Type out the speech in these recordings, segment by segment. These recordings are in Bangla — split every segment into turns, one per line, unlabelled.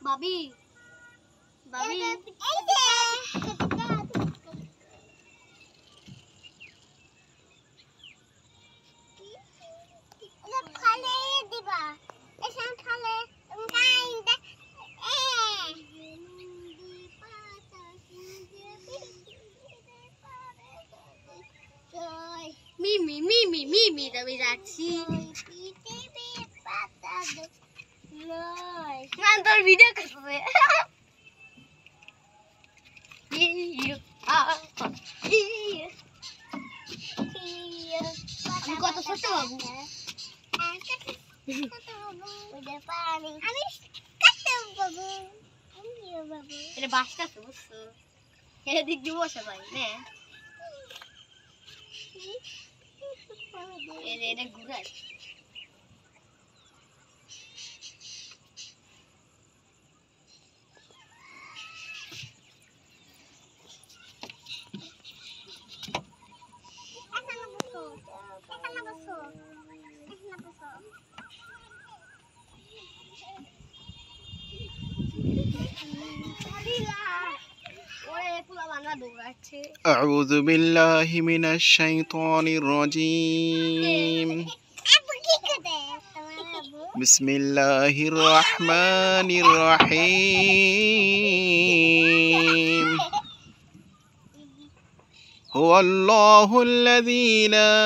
বাবি বাবি মিমি মিমি মিমি আমি যাচ্ছি তোর ভিডিও করবে আমি কত ছোট বাবু এটা বাসটা তো বুঝছো এদিক দিয়ে বসে ভাই না এটা ঘুরায়
أعوذ بالله من الشيطان الرجيم بسم الله الرحمن الرحيم هو الله الذي لا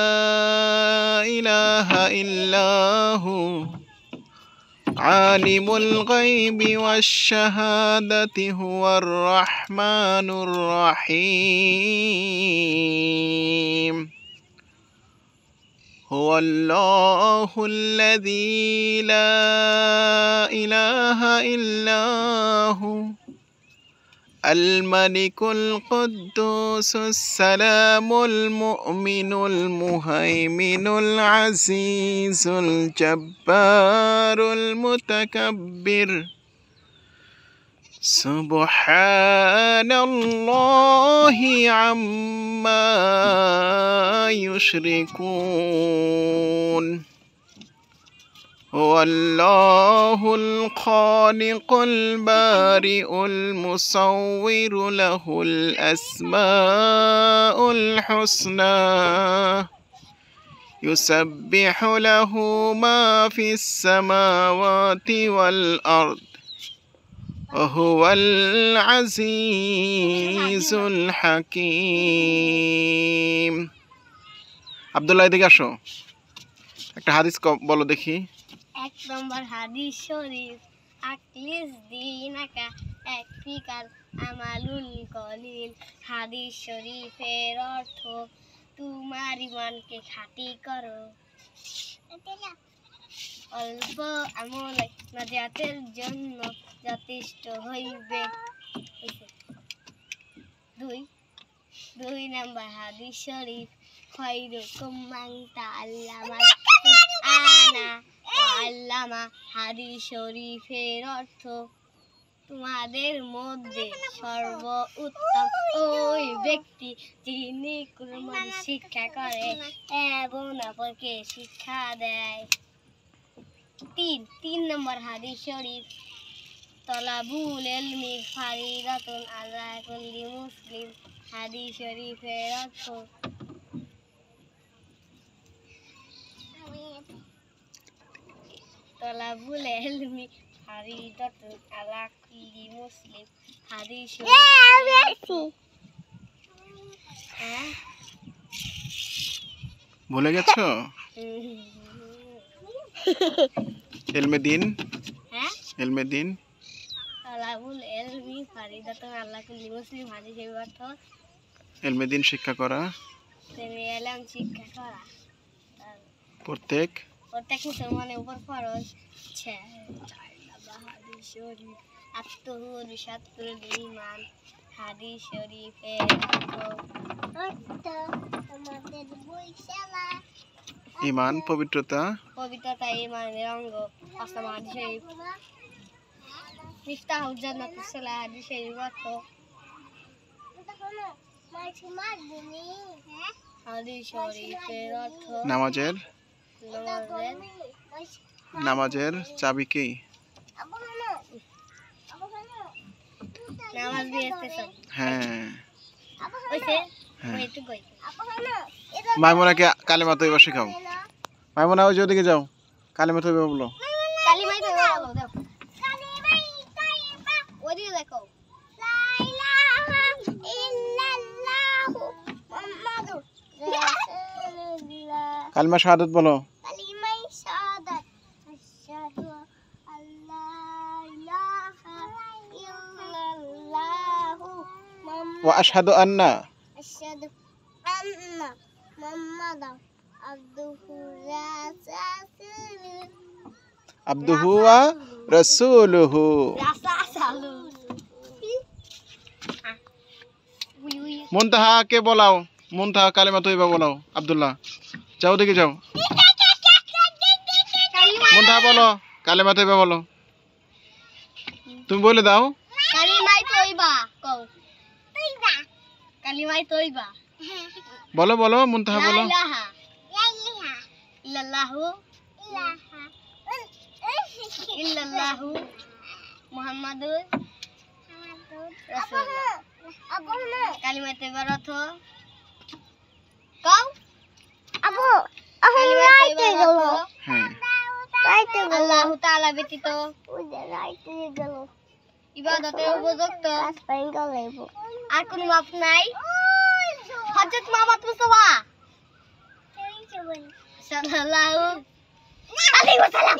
إله إلا هو عالم الغيب والشهادة هو الرحمن الرحيم هو الله الذي لا إله إلا هو الملك القدوس السلام المؤمن المهيمن العزيز الجبار المتكبر سبحان الله عما يشركون هو الله الخالق البارئ المصور له الأسماء الحسنى يسبح له ما في السماوات والأرض وهو العزيز الحكيم আব্দুল্লাহ এদিকে আসো একটা হাদিস বলো দেখি
এক নম্বর হাদিস শরীফ আকলিস দিনাকা এক ফিকার আমালুল কলিল হাদিস শরীফের অর্থ তোমার ঈমানকে খাঁটি করো অল্প আমলে নাজাতের জন্য যথেষ্ট হইবে দুই নম্বর হাদিস শরীফ খৈরুকুম মান তাআল্লামাল কুরআনা ওয়া আল্লামা হাদিস শরীফের অর্থ তোমাদের মধ্যে সর্বোত্তম ওই ব্যক্তি যিনি কুরআন শিক্ষা করে এবং অপরকে শিক্ষা দেয় তিন নম্বর হাদিস শরীফ তলাবুল ইলমি ফারিদাতুন আলা কুল্লি মুসলিম হাদিস শরীফের অর্থ তলাবুল ইলমি ফারিদাতুন আলা কুল্লি মুসলিম হাদিস শরীফ
ভুলে গেছো ইলমে দিন ইলমে দিন
তলাবুল ইলমি ফারিদাতুন আলা কুল্লি মুসলিম হাদিস শরীফের অর্থ
ইলমে দিন শিক্ষা করা
এলাম শিক্ষা করা
প্রত্যেক
মুসলমানের উপর ফরজ হাদিস শরীফ আত্মহুর শাত্রুল ঈমান হাদিস শরীফের অর্থ আমাদের বইশালা
ঈমান পবিত্রতা
ঈমানের অঙ্গ আসমান হাদিস শরীফ মিফতাহুল জান্নাতুস সালাহ হাদিস শরীফ অর্থ হাদিস শরীফের অর্থ
নামাজের নামাজের চাবি কি?
নামাজ দিয়েছে সব
হ্যাঁ
কইছে
হ্যাঁ।
ওই একটু কই
মাইমুনাকে কালেমা তৈবা শেখাও। মাইমুনা ওই যে ওদিকে যাও, কালেমা তৈবা বলো।
কালিমাই তো বলো দাও কালিমাই তাইবা ওদিকে দেখো লা ইলাহা ইল্লাল্লাহু মুহাম্মাদুর রাসূলুল্লাহ
কালেমা শাহাদাত বলো।
কালিমাই শাহাদাত আশহাদু আল্লা ইলাহা ইল্লাল্লাহু
ওয়া আশহাদু আন্না
আশহাদু আন্না মুহাম্মাদান আবদুহু রাসূলুহু
আবদুহু ওয়া রাসূলুহু।
রাসাসালু উই উই
মুনতাহাকে বলাও, মুনতাহা কালেমা তৈবা বলাও। আব্দুল্লাহ যাও ওদিকে যাও, মুনতাহা বলো, কালেমা তৈবা বলো। তুমি বলে দাও।
কালিমাই তৈবা কও তৈবা কালিমাই তৈবা
বলো বলো মুনতাহা বলো।
লা ইলাহা ইল্লাল্লাহু ইল্লাল্লাহু মুহাম্মাদুর রাসূলুল্লাহ কালিমাই তৈবার অর্থ কও আবু কালিমাই তৈবার অর্থ
হ্যাঁ
আল্লাহু তাআলা ব্যতীত ইবাদতের উপযুক্ত আর কোনো মাপ নাই। হযরত মুহাম্মদ মুস্তাফা সাল্লাল্লাহু আলাইহি ওয়াসাল্লাম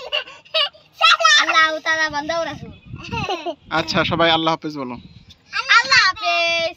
আল্লাহু তাআলা বান্দা ও রাসূল।
আচ্ছা সবাই আল্লাহ হাফেজ বলো।
আল্লাহ হাফেজ।